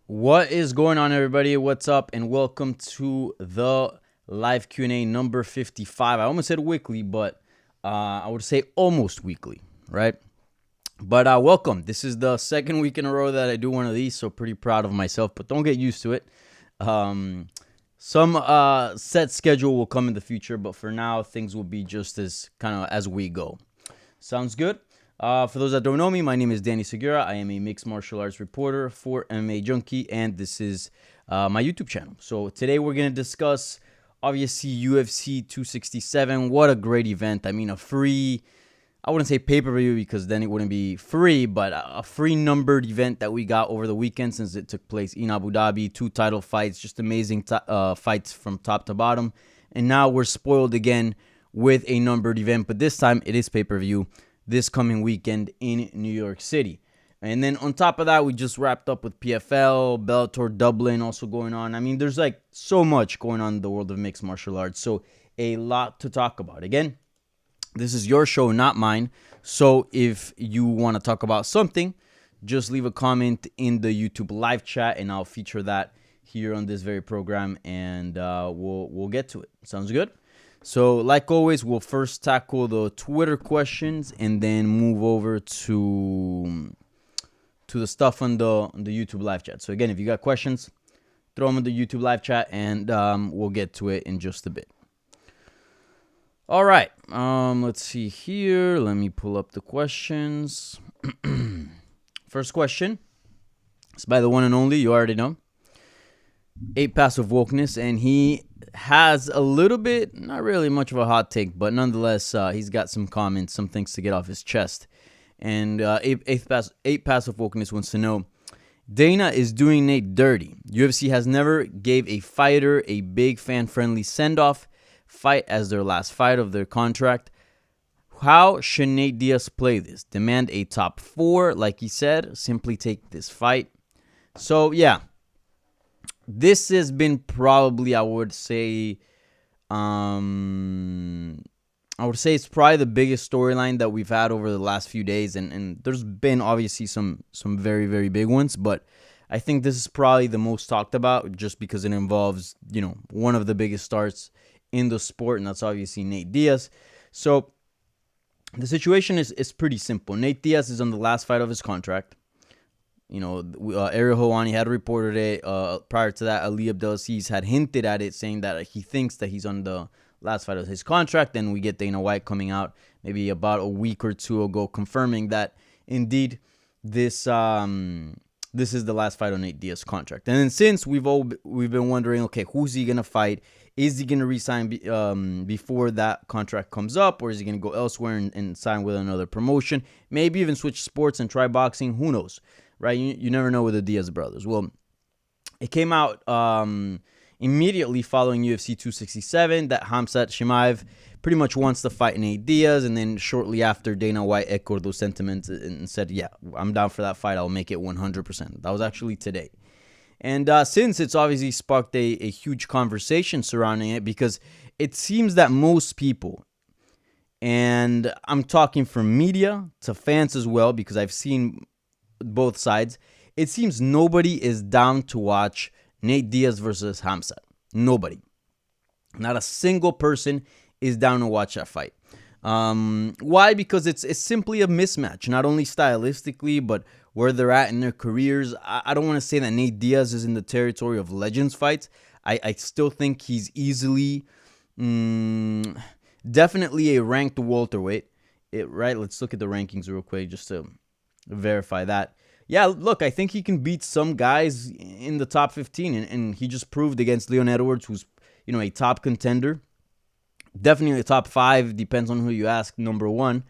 What is going on, everybody? What's up? And welcome to the live Q&A number 55. I almost said weekly, but I would say almost weekly, right? But welcome. This is the second week in a row that I do one of these, so pretty proud of myself, but don't get used to it. Some set schedule will come in the future, but for now, things will be just as kind of as we go. Sounds good? For those that don't know me, my name is Danny Segura. I am a mixed martial arts reporter for MMA Junkie, and this is my YouTube channel. So today we're going to discuss, obviously, UFC 267. What a great event. I mean, a free, I wouldn't say pay-per-view because then it wouldn't be free, but a free numbered event that we got over the weekend since it took place in Abu Dhabi. 2 title fights, just amazing fights from top to bottom. And now we're spoiled again with a numbered event, but this time it is pay-per-view this coming weekend in New York City. And then on top of that, we just wrapped up with PFL, Bellator Dublin also going on. I mean, there's like so much going on in the world of mixed martial arts. So a lot to talk about. Again, this is your show, not mine. So if you want to talk about something, just leave a comment in the YouTube live chat and I'll feature that here on this very program, and we'll get to it. Sounds good? So, like always, we'll first tackle the Twitter questions and then move over to the stuff on the YouTube live chat. So, again, if you got questions, throw them in the YouTube live chat, and we'll get to it in just a bit. All right. Let's see here. Let me pull up the questions. First question is by the one and only, you already know, 8 Passive Wokeness, and he has a little bit, not really much of a hot take, but nonetheless, he's got some comments, some things to get off his chest. And 8 Passive Wokeness wants to know, Dana is doing Nate dirty. UFC has never gave a fighter a big fan-friendly send-off fight as their last fight of their contract. How should Nate Diaz play this? Demand a top 4, like he said. Simply take this fight. So, yeah. This has been probably, I would say it's probably the biggest storyline that we've had over the last few days. And there's been obviously some very, very big ones. But I think this is probably the most talked about just because it involves, one of the biggest stars in the sport. And that's obviously Nate Diaz. So the situation is pretty simple. Nate Diaz is on the last fight of his contract. Ariel Helwani had reported it. Prior to that, Ali Abdelaziz had hinted at it, saying that he thinks that he's on the last fight of his contract. Then we get Dana White coming out maybe about a week or two ago, confirming that indeed this is the last fight on Nate Diaz's contract. And then since we've been wondering, okay, who's he gonna fight? Is he gonna resign before that contract comes up, or is he gonna go elsewhere and sign with another promotion? Maybe even switch sports and try boxing. Who knows? Right, you never know with the Diaz brothers. Well, it came out immediately following UFC 267 that Khamzat Chimaev pretty much wants to fight Nate Diaz, and then shortly after, Dana White echoed those sentiments and said, yeah, I'm down for that fight. I'll make it 100%. That was actually today. And since it's obviously sparked a huge conversation surrounding it, because it seems that most people, and I'm talking from media to fans as well, because I've seen both sides, it seems nobody is down to watch Nate Diaz versus Khamzat. Nobody. Not a single person is down to watch that fight. Why? Because it's simply a mismatch, not only stylistically, but where they're at in their careers. I don't want to say that Nate Diaz is in the territory of legends fights. I still think he's easily, definitely a ranked welterweight. Right? Let's look at the rankings real quick just to verify that. Yeah, look, I think he can beat some guys in the top 15, and he just proved against Leon Edwards, who's, a top contender. Definitely a top 5, depends on who you ask, number 1.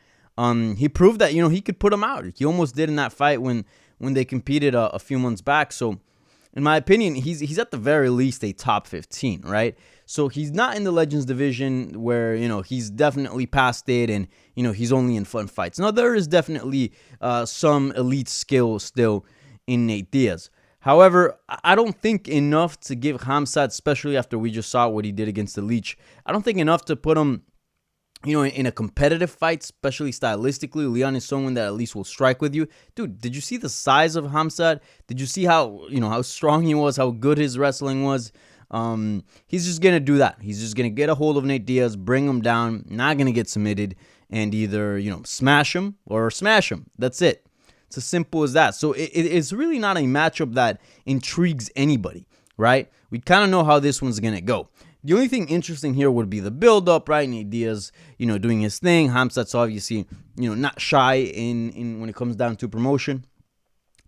He proved that, he could put him out. He almost did in that fight when they competed a few months back. So, in my opinion, he's at the very least a top 15, right? So he's not in the Legends division where, he's definitely past it and, he's only in fun fights. Now, there is definitely some elite skill still in Nate Diaz. However, I don't think enough to give Khamzat, especially after we just saw what he did against the Leech, I don't think enough to put him in a competitive fight, especially stylistically, Leon is someone that at least will strike with you. Dude, did you see the size of Khamzat? Did you see how strong he was, how good his wrestling was? He's just going to do that. He's just going to get a hold of Nate Diaz, bring him down, not going to get submitted, and either, smash him or smash him. That's it. It's as simple as that. So it's really not a matchup that intrigues anybody, right? We kind of know how this one's going to go. The only thing interesting here would be the build-up, right? Nate Diaz, doing his thing. Khamzat's obviously, not shy in when it comes down to promotion.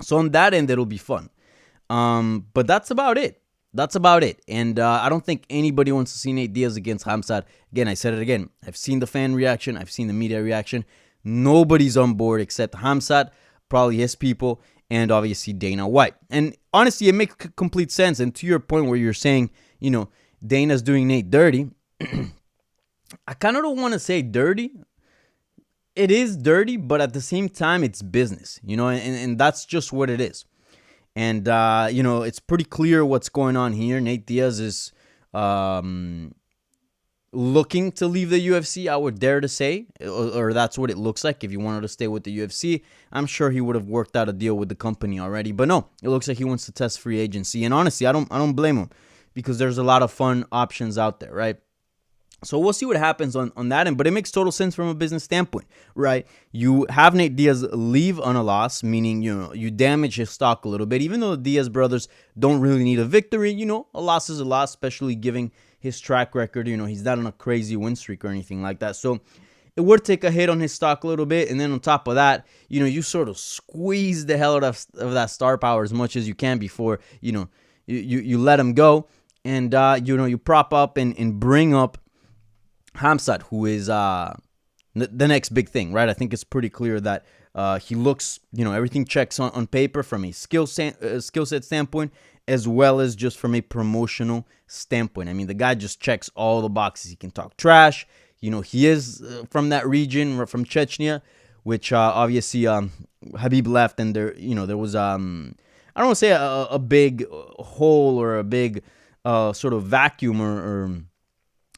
So on that end, it'll be fun. But that's about it. That's about it. And I don't think anybody wants to see Nate Diaz against Khamzat. Again, I said it again. I've seen the fan reaction. I've seen the media reaction. Nobody's on board except Khamzat, probably his people, and obviously Dana White. And honestly, it makes complete sense. And to your point where you're saying, Dana's doing Nate dirty. I kind of don't want to say dirty. It is dirty, but at the same time, it's business, and that's just what it is. And, it's pretty clear what's going on here. Nate Diaz is looking to leave the UFC, I would dare to say, or that's what it looks like. If he wanted to stay with the UFC, I'm sure he would have worked out a deal with the company already. But no, it looks like he wants to test free agency. And honestly, I don't blame him, because there's a lot of fun options out there, right? So we'll see what happens on that end, but it makes total sense from a business standpoint, right? You have Nate Diaz leave on a loss, meaning, you damage his stock a little bit, even though the Diaz brothers don't really need a victory. A loss is a loss, especially given his track record. He's not on a crazy win streak or anything like that. So it would take a hit on his stock a little bit, and then on top of that, you sort of squeeze the hell out of that star power as much as you can before, you let him go. And, you prop up and bring up Khamzat, who is the next big thing, right? I think it's pretty clear that he looks, everything checks on paper from a skill set standpoint, as well as just from a promotional standpoint. I mean, the guy just checks all the boxes. He can talk trash. He is from that region, from Chechnya, which obviously Habib left, and there was I don't want to say a big hole or a big sort of vacuum or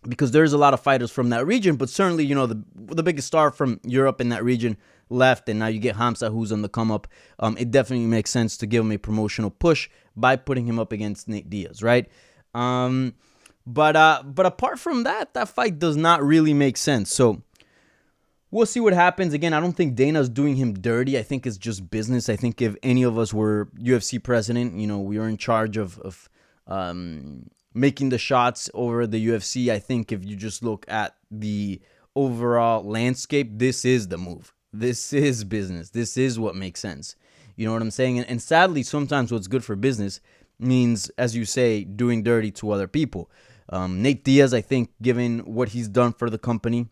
because there's a lot of fighters from that region, but certainly, the biggest star from Europe in that region left, and now you get Khamzat, who's on the come up. It definitely makes sense to give him a promotional push by putting him up against Nate Diaz, right? But apart from that, that fight does not really make sense. So we'll see what happens. Again, I don't think Dana's doing him dirty. I think it's just business. I think if any of us were UFC president, we were in charge of making the shots over the UFC. I think if you just look at the overall landscape, this is the move. This is business. This is what makes sense. You know what I'm saying? And sadly, sometimes what's good for business means, as you say, doing dirty to other people. Nate Diaz, I think, given what he's done for the company,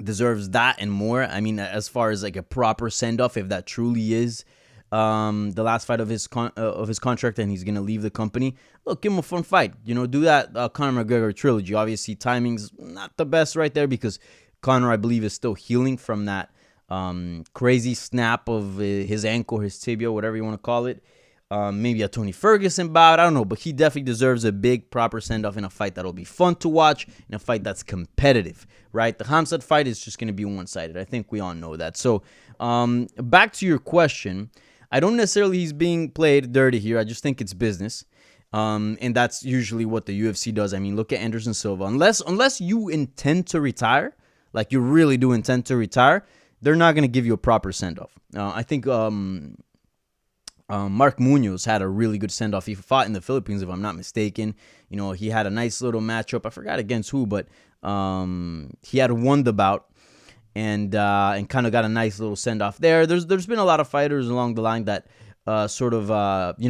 deserves that and more. I mean, as far as like a proper send-off, if that truly is the last fight of his contract and he's going to leave the company, look, give him a fun fight. Do that Conor McGregor trilogy. Obviously, timing's not the best right there because Conor, I believe, is still healing from that crazy snap of his ankle, his tibia, whatever you want to call it. Maybe a Tony Ferguson bout, I don't know, but he definitely deserves a big proper send-off in a fight that'll be fun to watch, in a fight that's competitive, right? The Khamzat fight is just going to be one-sided. I think we all know that. So back to your question, I don't necessarily he's being played dirty here. I just think it's business. And that's usually what the UFC does. I mean, look at Anderson Silva. Unless you intend to retire, like you really do intend to retire, they're not going to give you a proper send-off. I think Mark Munoz had a really good send-off. He fought in the Philippines, if I'm not mistaken. He had a nice little matchup. I forgot against who, but he had won the bout and kind of got a nice little send-off there. There's been a lot of fighters along the line that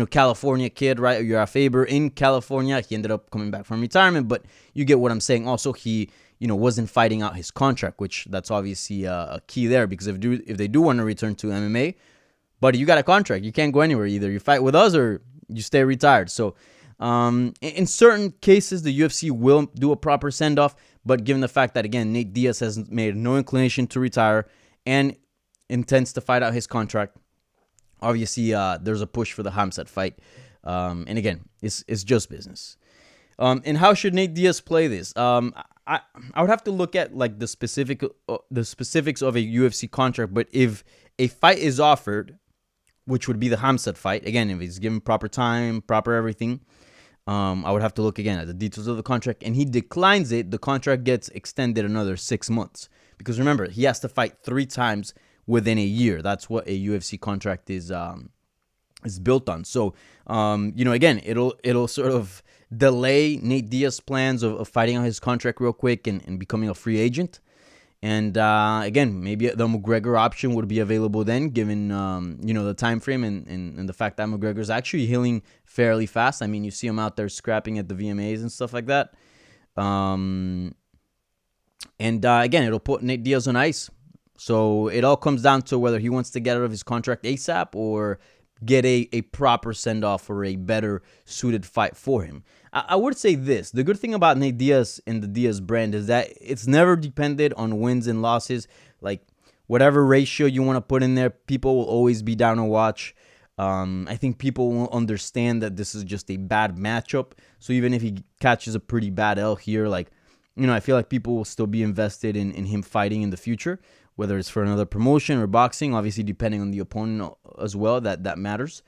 California kid, right? Uriah Faber in California. He ended up coming back from retirement, but you get what I'm saying. Also, he wasn't fighting out his contract, which that's obviously a key there, because if they do want to return to MMA, but you got a contract. You can't go anywhere. Either you fight with us or you stay retired. So in certain cases, the UFC will do a proper send-off, but given the fact that, again, Nate Diaz has made no inclination to retire and intends to fight out his contract, obviously there's a push for the Khamzat fight. And again, it's just business. And how should Nate Diaz play this? I I would have to look at like the specifics of a UFC contract. But if a fight is offered, which would be the Khamzat fight, again, if he's given proper time, proper everything, I would have to look again at the details of the contract, and he declines it, the contract gets extended another 6 months. Because remember, he has to fight 3 times within a year. That's what a UFC contract is built on. So, again, it'll sort of delay Nate Diaz's plans of fighting out his contract real quick and becoming a free agent. And again, maybe the McGregor option would be available then, given the time frame and the fact that McGregor's actually healing fairly fast. I mean, you see him out there scrapping at the VMAs and stuff like that. And again, it'll put Nate Diaz on ice. So it all comes down to whether he wants to get out of his contract ASAP or get a proper send-off or a better suited fight for him. I would say this. The good thing about Nate Diaz and the Diaz brand is that it's never dependent on wins and losses. Like, whatever ratio you want to put in there, people will always be down to watch. I think people will understand that this is just a bad matchup. So even if he catches a pretty bad L here, I feel like people will still be invested in him fighting in the future, whether it's for another promotion or boxing, obviously depending on the opponent as well, that matters.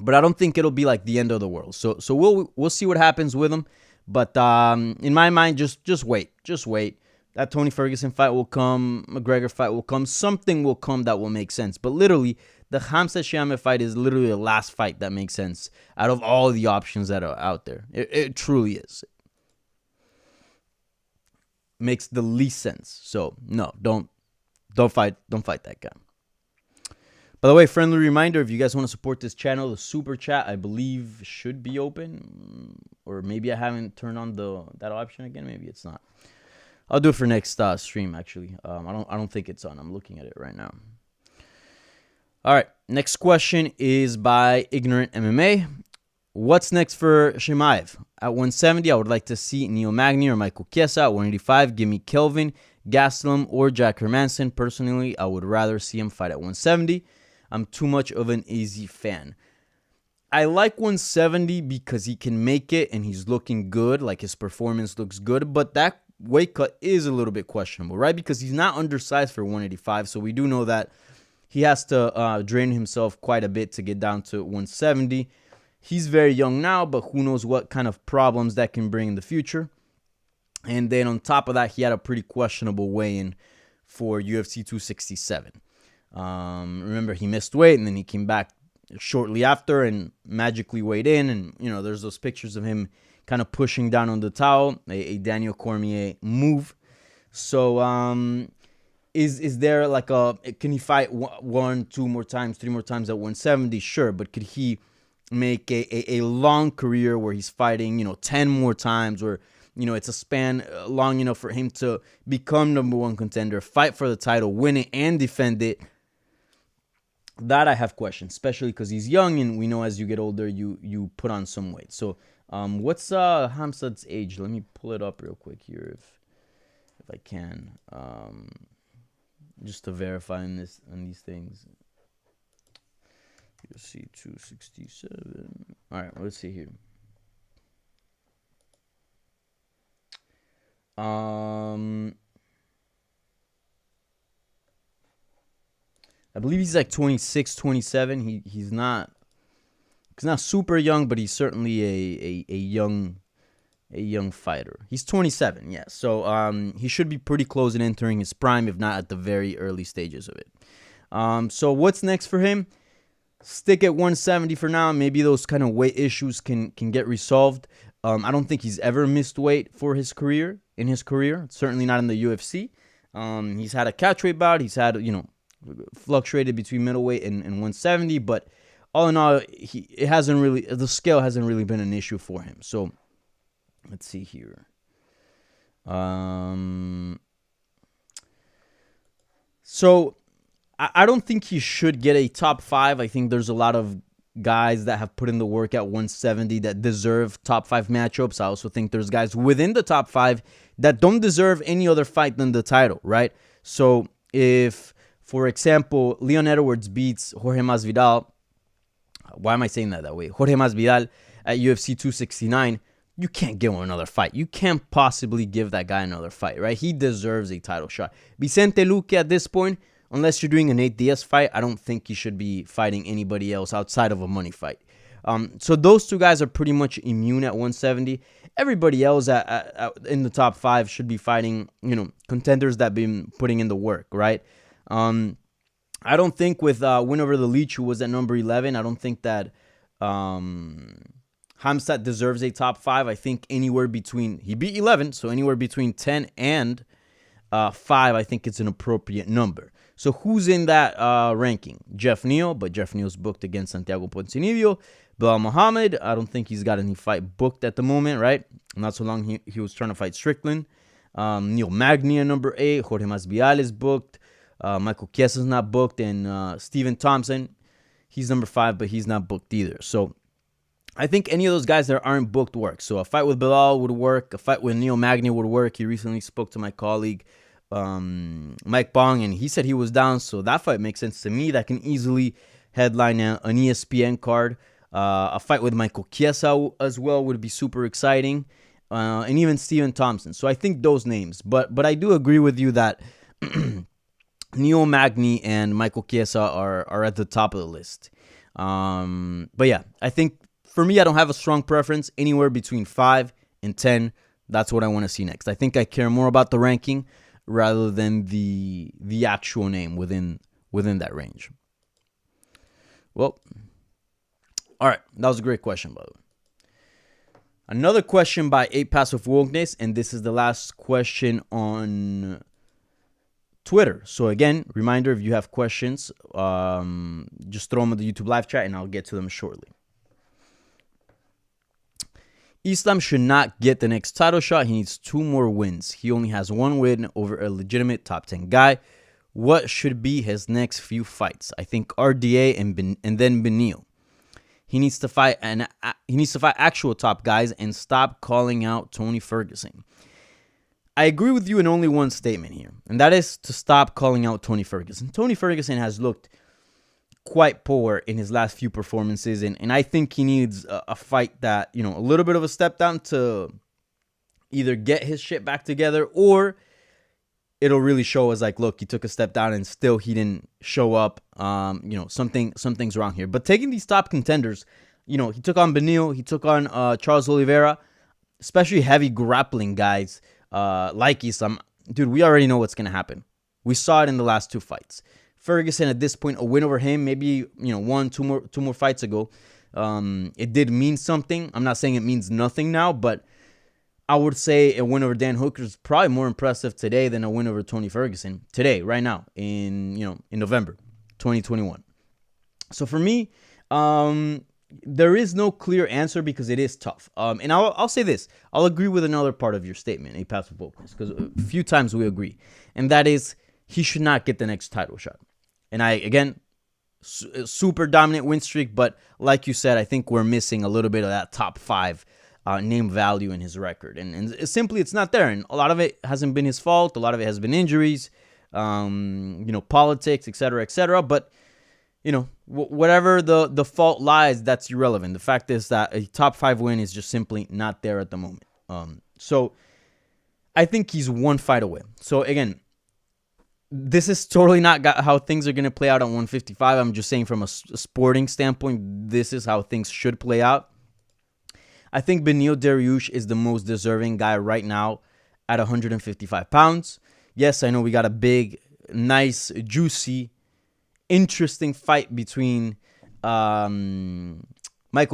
But I don't think it'll be like the end of the world. So we'll see what happens with him. But in my mind, just wait. Just wait. That Tony Ferguson fight will come. McGregor fight will come. Something will come that will make sense. But literally, the Khamzat Chimaev fight is literally the last fight that makes sense out of all the options that are out there. It truly is. Makes the least sense. So no, don't fight that guy. By the way, friendly reminder, if you guys want to support this channel, the super chat, I believe, should be open. Or maybe I haven't turned on that option again. Maybe it's not. I'll do it for next stream, actually. I don't think it's on. I'm looking at it right now. All right. Next question is by Ignorant MMA. What's next for Chimaev? At 170, I would like to see Neil Magny or Michael Chiesa. At 185, give me Kelvin, Gastelum, or Jack Hermanson. Personally, I would rather see him fight at 170. I'm too much of an easy fan. I like 170 because he can make it and he's looking good. Like, his performance looks good. But that weight cut is a little bit questionable, right? Because he's not undersized for 185. So we do know that he has to drain himself quite a bit to get down to 170. He's very young now, but who knows what kind of problems that can bring in the future. And then on top of that, he had a pretty questionable weigh-in for UFC 267. Remember, he missed weight, and then he came back shortly after and magically weighed in. And, there's those pictures of him kind of pushing down on the towel, a Daniel Cormier move. So is there like can he fight 1, 2 more times, 3 more times at 170? Sure, but could he make a long career where he's fighting, 10 more times, or, it's a span long enough for him to become #1 contender, fight for the title, win it, and defend it? That I have questions, especially because he's young, and we know as you get older, you put on some weight. So, what's Khamzat's age? Let me pull it up real quick here, if I can, just to verify on these things. UFC 267. All right, let's see here. I believe he's like 26, 27. He's not super young, but he's certainly a young fighter. He's 27, yeah. So he should be pretty close in entering his prime, if not at the very early stages of it. So what's next for him? Stick at 170 for now. Maybe those kind of weight issues can get resolved. I don't think he's ever missed weight for his career. Certainly not in the UFC. He's had a catchweight bout. He's had, fluctuated between middleweight and 170. But all in all, the scale hasn't really been an issue for him. So let's see here. So I don't think he should get a top 5. I think there's a lot of guys that have put in the work at 170 that deserve top 5 matchups. I also think there's guys within the top 5 that don't deserve any other fight than the title, right? So if, for example, Leon Edwards beats Jorge Masvidal, why am I saying that way? Jorge Masvidal at UFC 269, you can't give him another fight. You can't possibly give that guy another fight, right? He deserves a title shot. Vicente Luque at this point, unless you're doing an Nate Diaz fight, I don't think he should be fighting anybody else outside of a money fight. So those two guys are pretty much immune at 170. Everybody else in the top 5 should be fighting, contenders that have been putting in the work, right? I don't think with win over the Leech, who was at number 11, I don't think that Khamzat deserves a top 5. I think anywhere between, he beat 11, so anywhere between 10 and 5, I think it's an appropriate number. So who's in that ranking? Jeff Neal, but Jeff Neal's booked against Santiago Ponzinibbio. Belal Muhammad, I don't think he's got any fight booked at the moment, right? Not so long he was trying to fight Strickland. Neil Magny at number 8. Jorge Masvidal is booked. Michael Chiesa's not booked. And Stephen Thompson, he's number 5, but he's not booked either. So I think any of those guys that aren't booked work. So a fight with Belal would work. A fight with Neil Magny would work. He recently spoke to my colleague, Mike Bong, and he said he was down. So that fight makes sense to me. That can easily headline an ESPN card. A fight with Michael Chiesa as well would be super exciting. And even Stephen Thompson. So I think those names. But I do agree with you that Neil Magny and Michael Chiesa are at the top of the list. But yeah, I think for me, I don't have a strong preference. Anywhere between 5 and 10, that's what I want to see next. I think I care more about the ranking rather than the actual name within that range. Well, all right, that was a great question, by the way. Another question by 8 Passive Wokeness, and this is the last question on Twitter. So again, reminder, if you have questions, just throw them in the YouTube live chat, and I'll get to them shortly. Islam should not get the next title shot. He needs 2 more wins. He only has 1 win over a legitimate top 10 guy. What should be his next few fights? I think RDA and then Beneil. He needs to fight actual top guys and stop calling out Tony Ferguson. I agree with you in only one statement here, and that is to stop calling out Tony Ferguson. Tony Ferguson has looked quite poor in his last few performances, and I think he needs a fight that, a little bit of a step down to either get his shit back together, or it'll really show as like, look, he took a step down and still he didn't show up. Something's wrong here. But taking these top contenders, he took on Beneil, he took on Charles Oliveira, especially heavy grappling guys like Islam. Dude, we already know what's gonna happen. We saw it in the last 2 fights. Ferguson at this point, a win over him, maybe 2 more fights ago. It did mean something. I'm not saying it means nothing now, but I would say a win over Dan Hooker is probably more impressive today than a win over Tony Ferguson today, right now, in November 2021. So for me, there is no clear answer because it is tough. And I'll say this. I'll agree with another part of your statement, a passive focus, because a few times we agree, and that is he should not get the next title shot. And super dominant win streak, but like you said, I think we're missing a little bit of that top 5 name value in his record, and simply it's not there. And a lot of it hasn't been his fault. A lot of it has been injuries, politics, etc. But whatever the fault lies, that's irrelevant. The fact is that a top 5 win is just simply not there at the moment. So I think he's 1 fight away. So again, this is totally not how things are going to play out on 155. I'm just saying from a sporting standpoint, this is how things should play out. I think Beneil Dariush is the most deserving guy right now at 155 pounds. Yes, I know we got a big, nice, juicy, interesting fight between Michael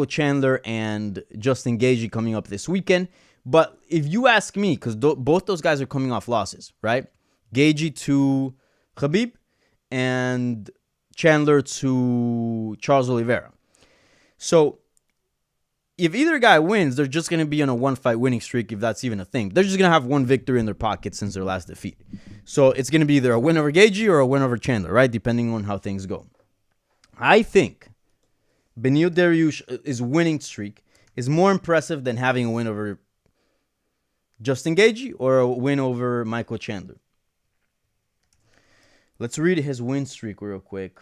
Chandler and Justin Gaethje coming up this weekend. But if you ask me, because both those guys are coming off losses, right? Gaethje to Khabib and Chandler to Charles Oliveira. So if either guy wins, they're just going to be on a 1-fight winning streak, if that's even a thing. They're just going to have 1 victory in their pocket since their last defeat. So it's going to be either a win over Gaethje or a win over Chandler, right? Depending on how things go. I think Beneil Dariush's winning streak is more impressive than having a win over Justin Gaethje or a win over Michael Chandler. Let's read his win streak real quick.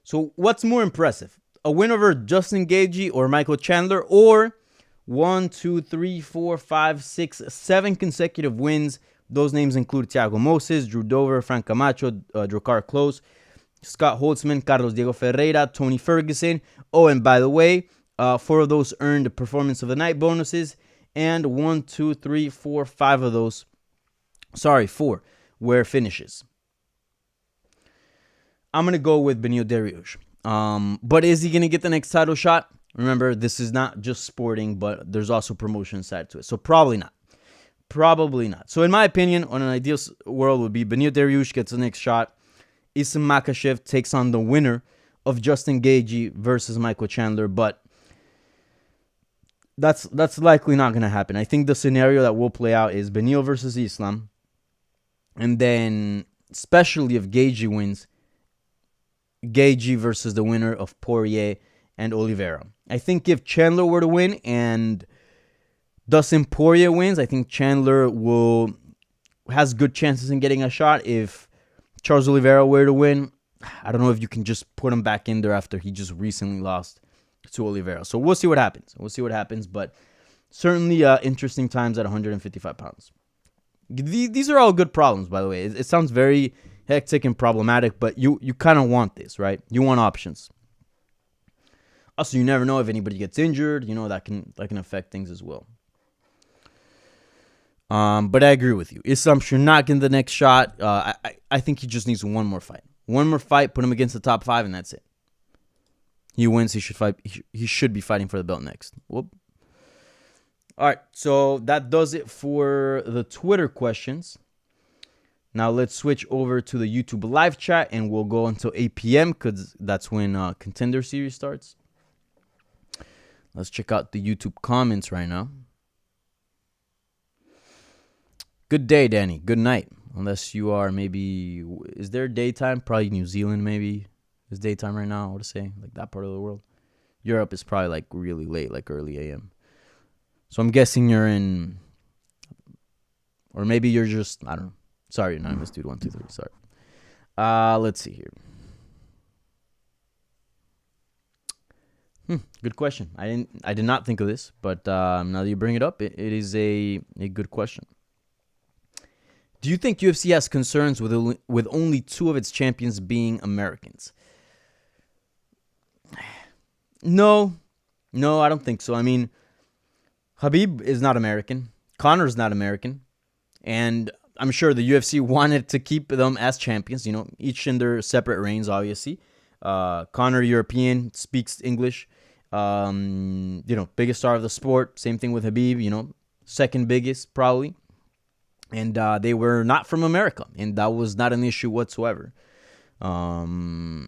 So what's more impressive? A win over Justin Gaethje or Michael Chandler, or 1, 2, 3, 4, 5, 6, 7 consecutive wins? Those names include Thiago Moses, Drew Dover, Frank Camacho, Drakkar Klose, Scott Holtzman, Carlos Diego Ferreira, Tony Ferguson. Oh, and by the way, 4 of those earned Performance of the Night bonuses, and 1, 2, 3, 4, 5 of those, 4, were finishes. I'm going to go with Benil Dariush. But is he going to get the next title shot? Remember, this is not just sporting, but there's also promotion side to it. So probably not. Probably not. So in my opinion, on an ideal world would be Benil Dariush gets the next shot. Islam Makhachev takes on the winner of Justin Gaethje versus Michael Chandler, but that's likely not going to happen. I think the scenario that will play out is Benil versus Islam, and then especially if Gaethje wins, Gaethje versus the winner of Poirier and Oliveira. I think if Chandler were to win and Dustin Poirier wins, I think Chandler has good chances in getting a shot. If Charles Oliveira were to win, I don't know if you can just put him back in there after he just recently lost to Oliveira. So we'll see what happens. But certainly interesting times at 155 pounds. These are all good problems, by the way. It sounds very hectic and problematic, but you kind of want this, right? You want options. Also, you never know if anybody gets injured. That can affect things as well. But I agree with you. Islam should not get the next shot. I think he just needs one more fight. One more fight, put him against the top 5, and that's it. He wins. He should fight. He should be fighting for the belt next. Whoop. All right, so that does it for the Twitter questions. Now let's switch over to the YouTube live chat, and we'll go until 8 p.m. because that's when Contender Series starts. Let's check out the YouTube comments right now. Good day, Danny. Good night. Unless you are maybe... Is there daytime? Probably New Zealand, maybe. Is daytime right now, I would say. Like that part of the world. Europe is probably like really late, like early a.m. So I'm guessing you're in... Or maybe you're just... I don't know. Sorry, Anonymous Dude 123. Sorry. Let's see here. Good question. I did not think of this, but now that you bring it up, it is a good question. Do you think UFC has concerns with only 2 of its champions being Americans? No, I don't think so. I mean, Khabib is not American. Conor is not American. And I'm sure the UFC wanted to keep them as champions, each in their separate reigns, obviously. Conor, European, speaks English. Biggest star of the sport. Same thing with Khabib, second biggest probably. And they were not from America, and that was not an issue whatsoever. No,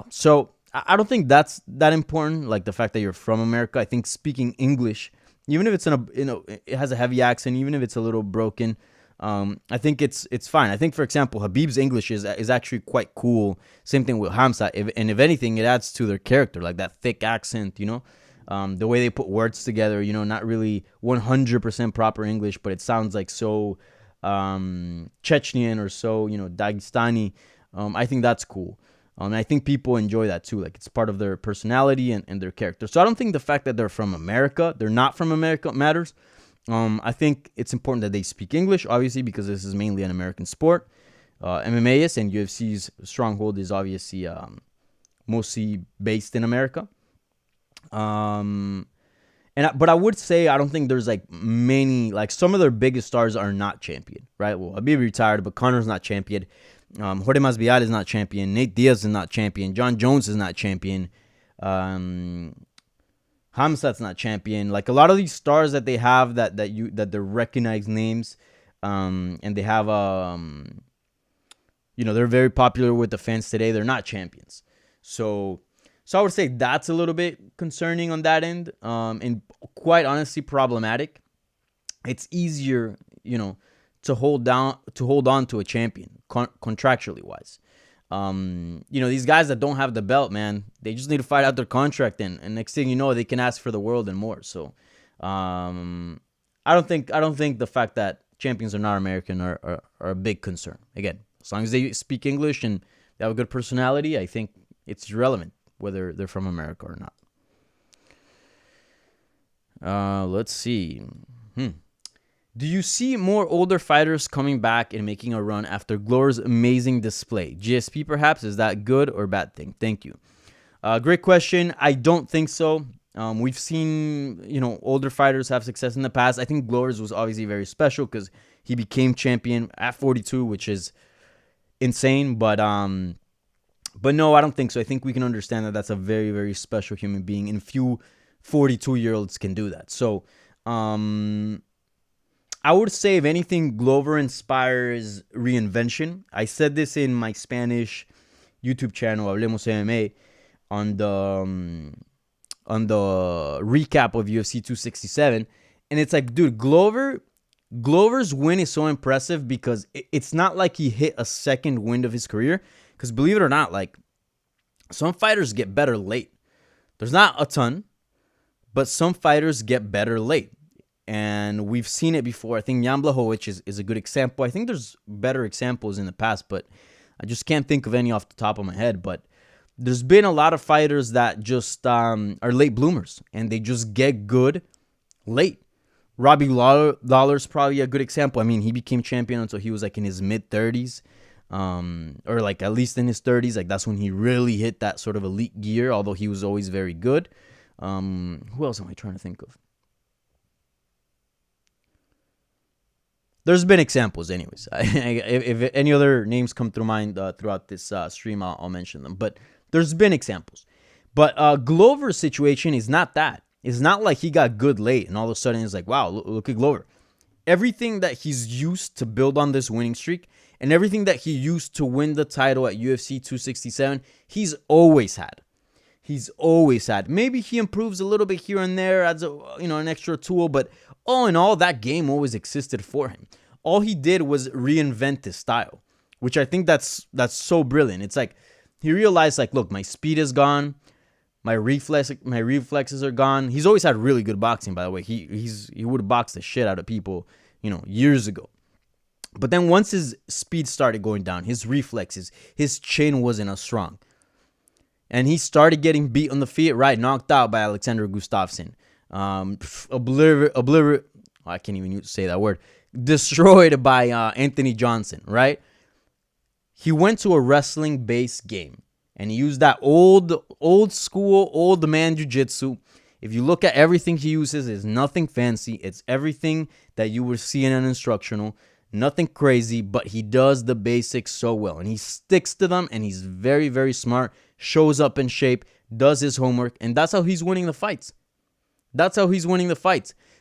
so I don't think that's that important. Like the fact that you're from America. I think speaking English, even if it's it has a heavy accent, even if it's a little broken, I think it's fine. I think, for example, Khabib's English is actually quite cool. Same thing with Khamzat. And if anything, it adds to their character, like that thick accent, the way they put words together, not really 100% proper English, but it sounds like so Chechnyan or so, Dagestani. I think that's cool. And I think people enjoy that too. Like it's part of their personality and their character. So I don't think the fact that they're from America, they're not from America matters. I think it's important that they speak English, obviously, because this is mainly an American sport. MMA is, and UFC's stronghold is obviously mostly based in America. But I would say I don't think there's like many, like some of their biggest stars are not champion, right? Well, Khabib retired, but Conor's not champion. Jorge Masvidal is not champion. Nate Diaz is not champion. John Jones is not champion. Khamzat's not champion. Like a lot of these stars that they have that they're recognized names, and they have they're very popular with the fans today. They're not champions. So I would say that's a little bit concerning on that end, and quite honestly problematic. It's easier, to hold on to a champion contractually wise. These guys that don't have the belt, man, they just need to fight out their contract, and next thing you know, they can ask for the world and more. So, I don't think the fact that champions are not American are a big concern. Again, as long as they speak English and they have a good personality, I think it's irrelevant whether they're from America or not. Let's see. Do you see more older fighters coming back and making a run after Glover's amazing display? GSP perhaps? Is that good or bad thing? Thank you. Great question. I don't think so. We've seen, older fighters have success in the past. I think Glover's was obviously very special because he became champion at 42, which is insane. But no, I don't think so. I think we can understand that that's a very, very special human being, and few 42-year-olds can do that. So, I would say, if anything, Glover inspires reinvention. I said this in my Spanish YouTube channel, Hablemos MMA, on the recap of UFC 267, and it's like, dude, Glover's win is so impressive because it's not like he hit a second wind of his career. Because believe it or not, like, some fighters get better late. There's not a ton, but some fighters get better late. And we've seen it before. I think Jan Blachowicz is a good example. I think there's better examples in the past, but I just can't think of any off the top of my head. But there's been a lot of fighters that just are late bloomers, and they just get good late. Robbie Lawler's probably a good example. I mean, he became champion until he was like in his mid-30s, or like at least in his 30s. Like, that's when he really hit that sort of elite gear, although he was always very good. Who else am I trying to think of? There's been examples anyways. If any other names come through mind throughout this stream, I'll mention them. But there's been examples. But Glover's situation is not that. It's not like he got good late and all of a sudden it's like, wow, look at Glover. Everything that he's used to build on this winning streak and everything that he used to win the title at UFC 267, he's always had. He's always had. Maybe he improves a little bit here and there, adds an extra tool, but all in all, that game always existed for him. All he did was reinvent his style, which I think that's so brilliant. It's like he realized, like, look, my speed is gone, my reflexes are gone. He's always had really good boxing, by the way. He would have boxed the shit out of people, years ago. But then once his speed started going down, his reflexes, his chin wasn't as strong. And he started getting beat on the feet, right? Knocked out by Alexander Gustafsson. I can't even say that word. Destroyed by Anthony Johnson, right? He went to a wrestling-based game. And he used that old school, old man jiu-jitsu. If you look at everything he uses, it's nothing fancy. It's everything that you would see in an instructional. Nothing crazy, but he does the basics so well. And he sticks to them, and he's very, very smart. Shows up in shape, does his homework, and that's how he's winning the fights.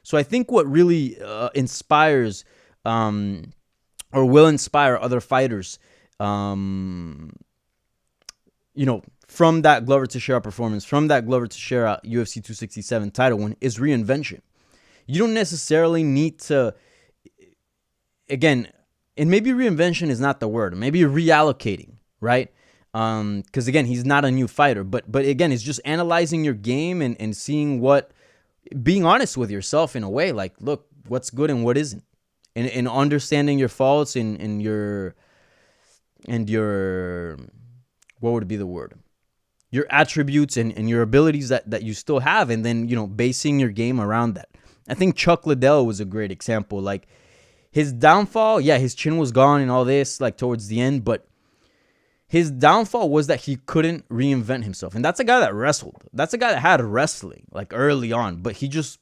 So I think what really inspires or will inspire other fighters, from that Glover Teixeira performance, from that Glover Teixeira UFC 267 title win, is reinvention. You don't necessarily need to, again, and maybe reinvention is not the word, maybe reallocating, right? Because again, he's not a new fighter, but again, it's just analyzing your game and seeing being honest with yourself in a way, like, look, what's good and what isn't, and understanding your faults and your what would be the word? Your attributes and your abilities that you still have, and then, basing your game around that. I think Chuck Liddell was a great example. Like, his downfall, yeah, his chin was gone and all this, like, towards the end, but his downfall was that he couldn't reinvent himself. And that's a guy that wrestled. That's a guy that had wrestling, like, early on, but he just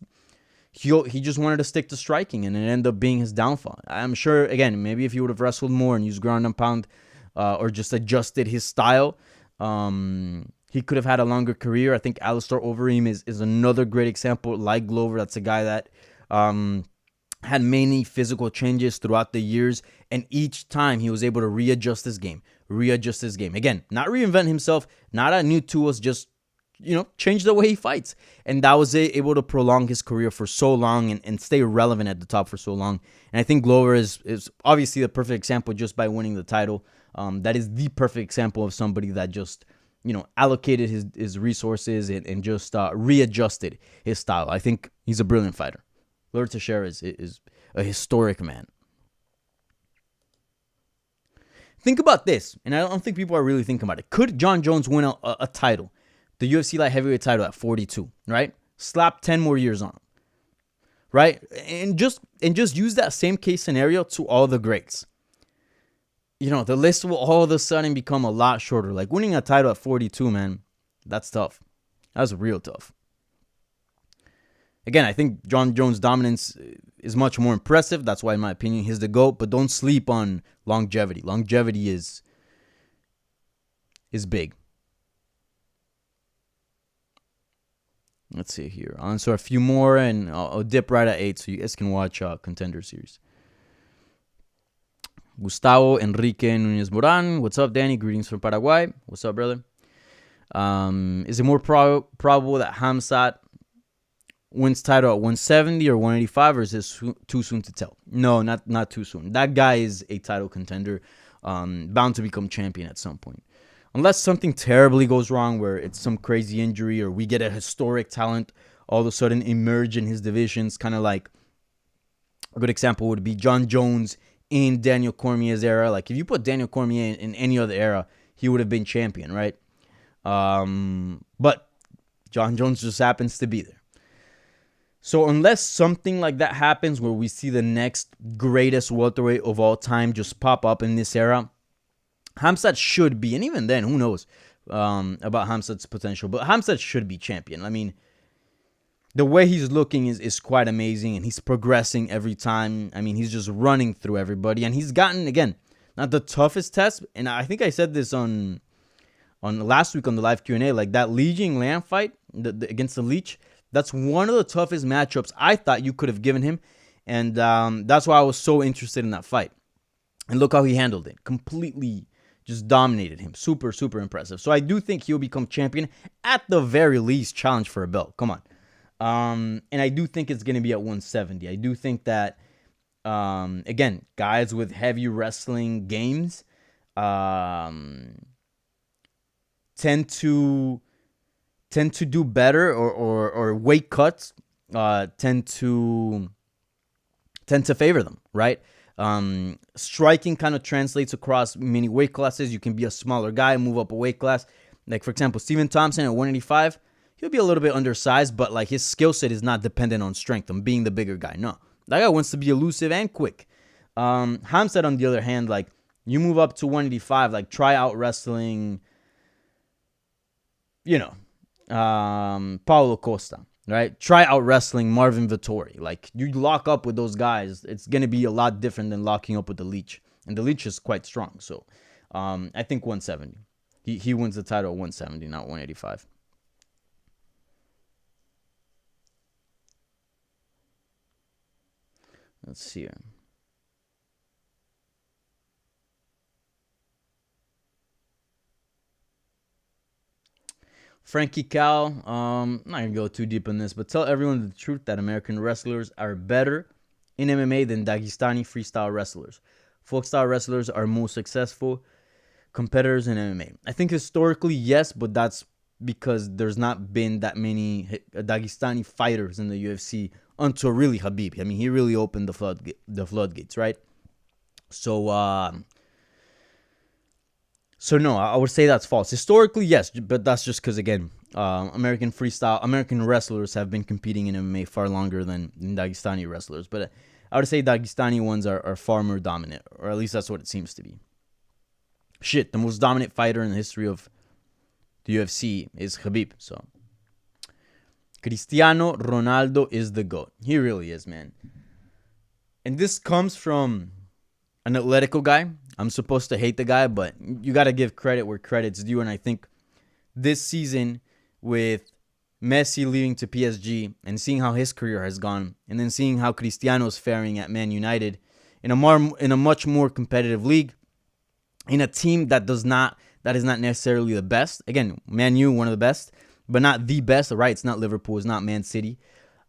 wanted to stick to striking, and it ended up being his downfall. I'm sure, again, maybe if he would have wrestled more and used ground and pound, or just adjusted his style, he could have had a longer career. I think Alistair Overeem is another great example. Like Glover, that's a guy that had many physical changes throughout the years, and each time he was able to readjust his game. Again, not reinvent himself, not add new tools, just, change the way he fights. And that was able to prolong his career for so long and stay relevant at the top for so long. And I think Glover is obviously the perfect example just by winning the title. That is the perfect example of somebody that just, allocated his resources and just readjusted his style. I think he's a brilliant fighter. Glover Teixeira is a historic man. Think about this, and I don't think people are really thinking about it. Could John Jones win a title, the UFC light heavyweight title at 42, right? Slap 10 more years on him, right? And just use that same case scenario to all the greats. You know, the list will all of a sudden become a lot shorter. Like winning a title at 42, man, that's tough. That's real tough. Again, I think John Jones' dominance is much more impressive. That's why, in my opinion, he's the GOAT. But don't sleep on longevity. Longevity is big. Let's see here. I'll answer a few more, and I'll dip right at 8 so you guys can watch Contender Series. Gustavo Enrique Nunez Moran. What's up, Danny? Greetings from Paraguay. What's up, brother? Is it more probable that Khamzat wins title at 170 or 185, or is this too soon to tell? No, not too soon. That guy is a title contender, bound to become champion at some point. Unless something terribly goes wrong where it's some crazy injury or we get a historic talent all of a sudden emerge in his divisions, kind of like a good example would be John Jones in Daniel Cormier's era. Like if you put Daniel Cormier in any other era, he would have been champion, right? But John Jones just happens to be there. So unless something like that happens where we see the next greatest welterweight of all time just pop up in this era, Khamzat should be, and even then, who knows about Khamzat's potential, but Khamzat should be champion. I mean, the way he's looking is quite amazing, and he's progressing every time. I mean, he's just running through everybody, and he's gotten, again, not the toughest test, and I think I said this on last week on the live Q&A, like that Li Jingliang fight against the Leech, that's one of the toughest matchups I thought you could have given him, and that's why I was so interested in that fight. And look how he handled it. Completely just dominated him. Super, super impressive. So I do think he'll become champion. At the very least, challenge for a belt. Come on. And I do think it's going to be at 170. I do think that, again, guys with heavy wrestling games tend to do better, or weight cuts tend to favor them, right? Striking kind of translates across many weight classes. You can be a smaller guy, move up a weight class. Like, for example, Stephen Thompson at 185, he'll be a little bit undersized, but like his skill set is not dependent on strength, on being the bigger guy. No, that guy wants to be elusive and quick. Khamzat, on the other hand, like you move up to 185, like try out wrestling, Paulo Costa, right? Try out wrestling Marvin Vettori. Like you lock up with those guys, it's going to be a lot different than locking up with the Leech. And the Leech is quite strong. So I think 170. He wins the title at 170, not 185. Let's see here. Frankie Cal, I'm not going to go too deep in this, but tell everyone the truth that American wrestlers are better in MMA than Dagestani freestyle wrestlers. Folk style wrestlers are most successful competitors in MMA. I think historically, yes, but that's because there's not been that many Dagestani fighters in the UFC until really Khabib. I mean, he really opened the floodgates, right? So no, I would say that's false. Historically, yes, but that's just because, again, American wrestlers have been competing in MMA far longer than Dagestani wrestlers. But I would say Dagestani ones are far more dominant, or at least that's what it seems to be. Shit, the most dominant fighter in the history of the UFC is Khabib. So Cristiano Ronaldo is the GOAT. He really is, man. And this comes from an Atletico guy. I'm supposed to hate the guy, but you got to give credit where credit's due. And I think this season, with Messi leaving to PSG and seeing how his career has gone, and then seeing how Cristiano's faring at Man United in a much more competitive league, in a team that is not necessarily the best. Again, Man U, one of the best, but not the best, right? It's not Liverpool, it's not Man City.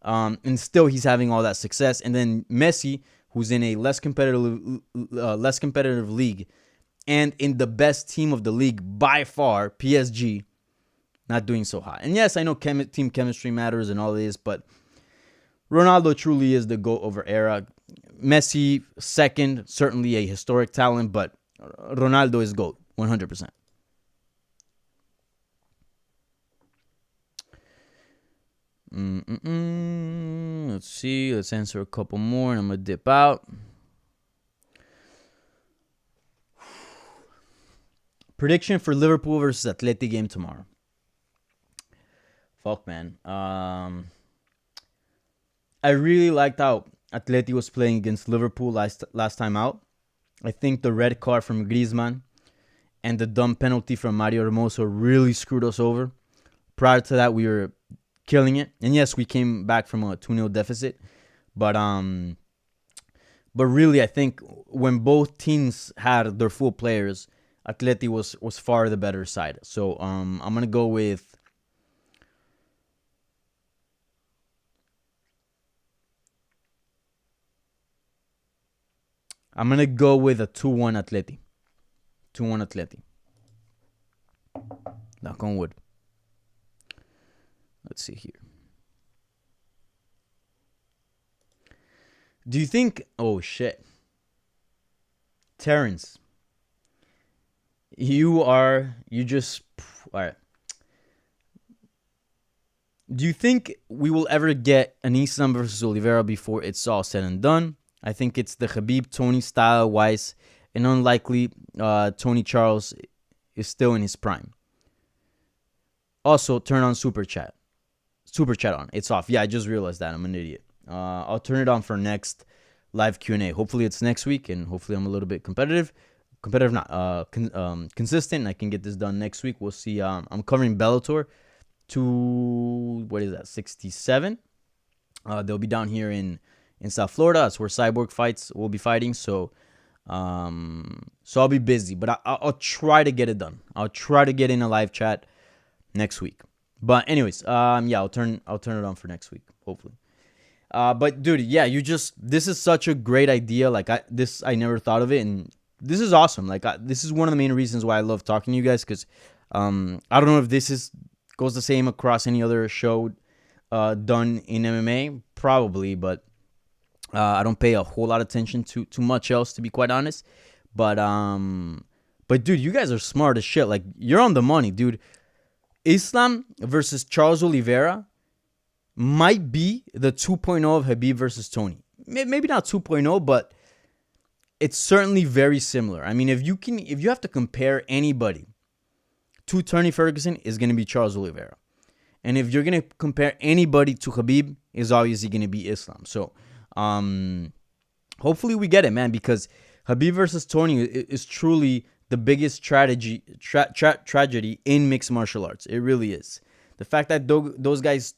And still he's having all that success. And then Messi, who's in a less competitive league, and in the best team of the league by far, PSG, not doing so hot. And yes, I know team chemistry matters and all this, but Ronaldo truly is the GOAT over era. Messi, second, certainly a historic talent, but Ronaldo is GOAT, 100%. Let's see. Let's answer a couple more, and I'm gonna dip out. Prediction for Liverpool versus Atleti game tomorrow. Fuck, man. I really liked how Atleti was playing against Liverpool last time out. I think the red card from Griezmann and the dumb penalty from Mario Hermoso really screwed us over. Prior to that, we were killing it. And yes, we came back from a 2-0 deficit. But really, I think when both teams had their full players, Atleti was far the better side. So I'm going to go with... I'm going to go with a 2-1 Atleti. 2-1 Atleti. Knock on wood. Let's see here. Do you think... Oh, shit. Terrence. You just... All right. Do you think we will ever get an Islam versus Oliveira before it's all said and done? I think it's the Khabib-Tony style-wise, and unlikely Tony Charles is still in his prime. Also, turn on Super Chat. Super Chat on. It's off. Yeah, I just realized that. I'm an idiot. I'll turn it on for next live Q&A. Hopefully it's next week, and hopefully I'm a little bit consistent, and I can get this done next week. We'll see. I'm covering Bellator what is that, 67? They'll be down here in South Florida. That's where Cyborg fights. Will be fighting. So I'll be busy, but I'll try to get it done. I'll try to get in a live chat next week. But anyways, yeah, I'll turn it on for next week, hopefully. But dude, yeah, this is such a great idea. Like I never thought of it, and this is awesome. Like this is one of the main reasons why I love talking to you guys, because I don't know if this goes the same across any other show done in MMA, probably, but I don't pay a whole lot of attention to much else, to be quite honest. But dude, you guys are smart as shit. Like, you're on the money, dude. Islam versus Charles Oliveira might be the 2.0 of Khabib versus Tony. Maybe not 2.0, but it's certainly very similar. I mean, if you have to compare anybody to Tony Ferguson, is going to be Charles Oliveira. And if you're going to compare anybody to Khabib, is obviously going to be Islam. So, hopefully we get it, man, because Khabib versus Tony is truly the biggest tragedy in mixed martial arts. It really is. The fact that those guys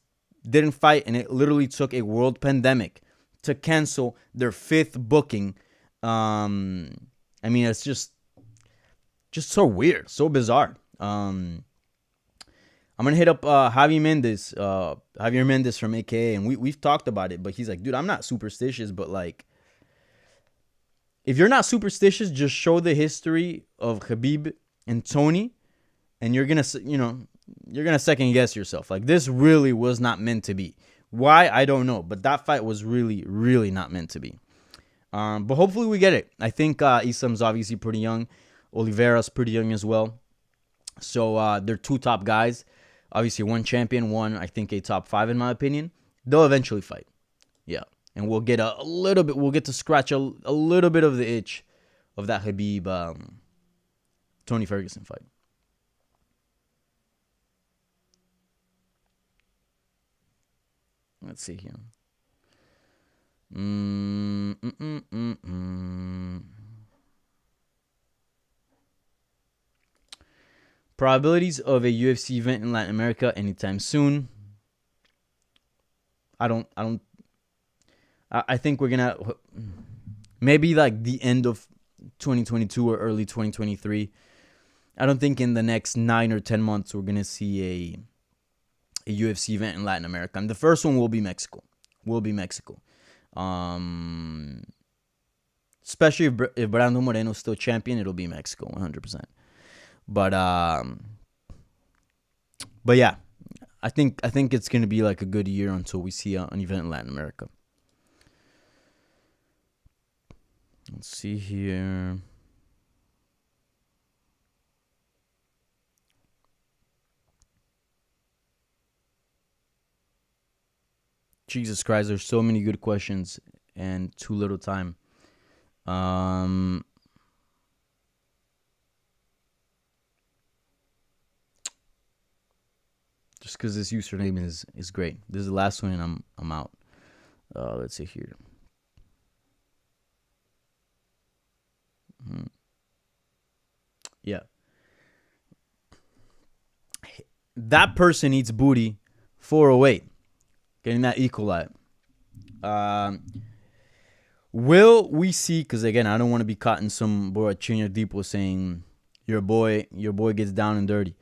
didn't fight, and it literally took a world pandemic to cancel their 5th booking. I mean, it's just so weird, so bizarre. I'm gonna hit up Javier Mendez from AKA, and we've talked about it, but he's like, dude, I'm not superstitious, but like, if you're not superstitious, just show the history of Khabib and Tony, and you're gonna second guess yourself. Like, this really was not meant to be. Why? I don't know, but that fight was really, really not meant to be. But hopefully we get it. I think Islam's obviously pretty young. Oliveira's pretty young as well. So they're 2 top guys. Obviously, one champion, one, I think, a top 5 in my opinion. They'll eventually fight. Yeah. And we'll get we'll get to scratch a little bit of the itch of that Khabib Tony Ferguson fight. Let's see here. Probabilities of a UFC event in Latin America anytime soon. I think we're gonna maybe like the end of 2022 or early 2023. I don't think in the next 9 or 10 months we're gonna see a UFC event in Latin America. And the first one will be Mexico. Especially if Brando Moreno's still champion, it'll be Mexico 100%. But yeah, I think it's gonna be like a good year until we see an event in Latin America. Let's see here. Jesus Christ, there's so many good questions and too little time. Just because this username is great. This is the last one, and I'm out. Let's see here. Yeah. That person eats booty 408. Getting that equalize. Will we see, because again, I don't want to be caught in some Borrachino Depot saying your boy gets down and dirty.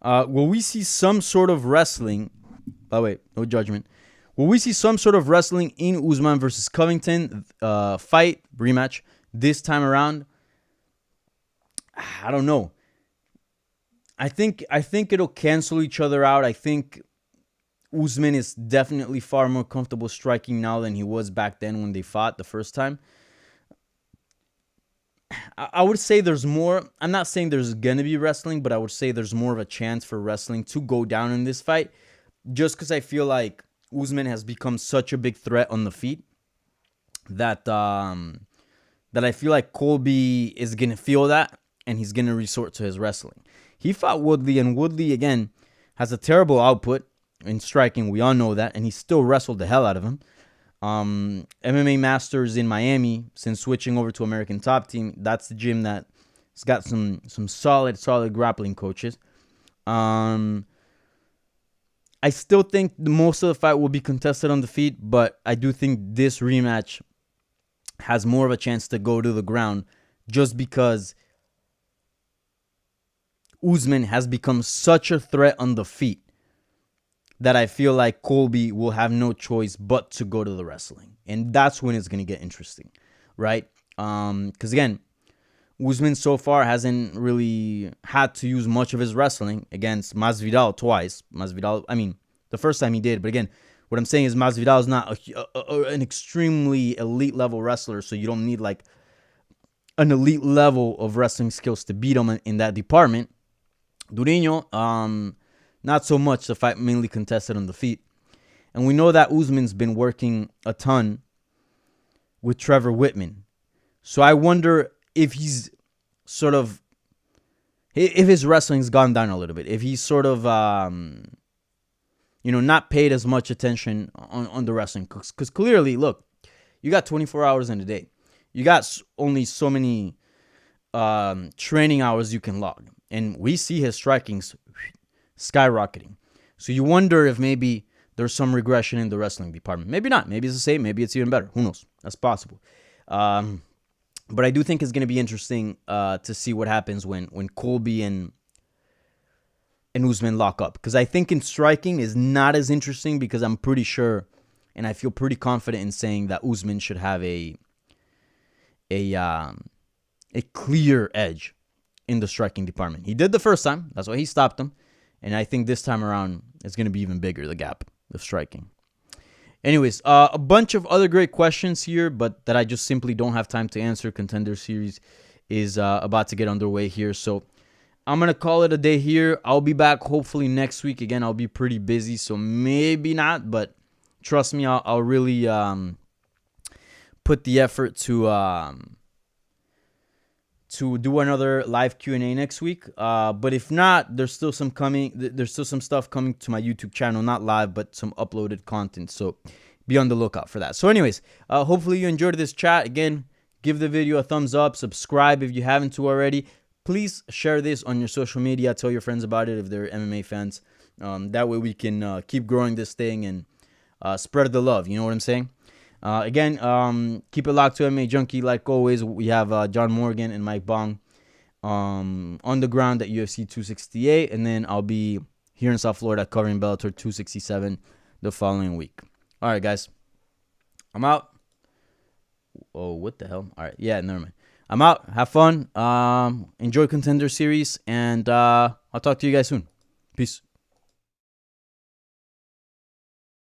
Will we see some sort of wrestling? By the way, no judgment. Will we see some sort of wrestling in Usman versus Covington fight rematch this time around? I don't know. I think it'll cancel each other out. I think Usman is definitely far more comfortable striking now than he was back then when they fought the first time. I would say there's more. I'm not saying there's going to be wrestling, but I would say there's more of a chance for wrestling to go down in this fight, just because I feel like Usman has become such a big threat on the feet that I feel like Colby is going to feel that, and he's going to resort to his wrestling. He fought Woodley, and Woodley, again, has a terrible output in striking. We all know that, and he still wrestled the hell out of him. MMA Masters in Miami, since switching over to American Top Team, that's the gym that's got some solid grappling coaches. I still think most of the fight will be contested on the feet, but I do think this rematch has more of a chance to go to the ground just because Usman has become such a threat on the feet that I feel like Colby will have no choice but to go to the wrestling. And that's when it's going to get interesting, right? Because again, Usman so far hasn't really had to use much of his wrestling against Masvidal twice. Masvidal, I mean, the first time he did. But again, what I'm saying is Masvidal is not an extremely elite level wrestler, so you don't need like an elite level of wrestling skills to beat him in that department. Durinho, not so much. The fight mainly contested on the feet. And we know that Usman's been working a ton with Trevor Whitman. So I wonder if he's sort of, if his wrestling's gone down a little bit. If he's sort of, not paid as much attention on the wrestling. Because clearly, look, you got 24 hours in a day. You got only so many training hours you can log. And we see his striking's skyrocketing. So you wonder if maybe there's some regression in the wrestling department. Maybe not. Maybe it's the same. Maybe it's even better. Who knows? That's possible. But I do think it's going to be interesting to see what happens when Colby and Usman lock up. Because I think in striking is not as interesting because I'm pretty sure and I feel pretty confident in saying that Usman should have a clear edge in the striking department. He did the first time. That's why he stopped him. And I think this time around, it's going to be even bigger, the gap of striking. Anyways, a bunch of other great questions here, but that I just simply don't have time to answer. Contender Series is about to get underway here. So I'm going to call it a day here. I'll be back hopefully next week. Again, I'll be pretty busy, so maybe not. But trust me, I'll really put the effort to do another live Q&A next week. But if not, there's still some coming. There's still some stuff coming to my YouTube channel, not live, but some uploaded content. So be on the lookout for that. So anyways, hopefully you enjoyed this chat. Again, give the video a thumbs up. Subscribe if you haven't to already. Please share this on your social media. Tell your friends about it if they're MMA fans. That way we can keep growing this thing and spread the love. You know what I'm saying? Again, keep it locked to MMA Junkie. Like always, we have John Morgan and Mike Bong on the ground at UFC 268. And then I'll be here in South Florida covering Bellator 267 the following week. All right, guys. I'm out. Oh, what the hell? All right. Yeah, never mind. I'm out. Have fun. Enjoy Contender Series. And I'll talk to you guys soon. Peace.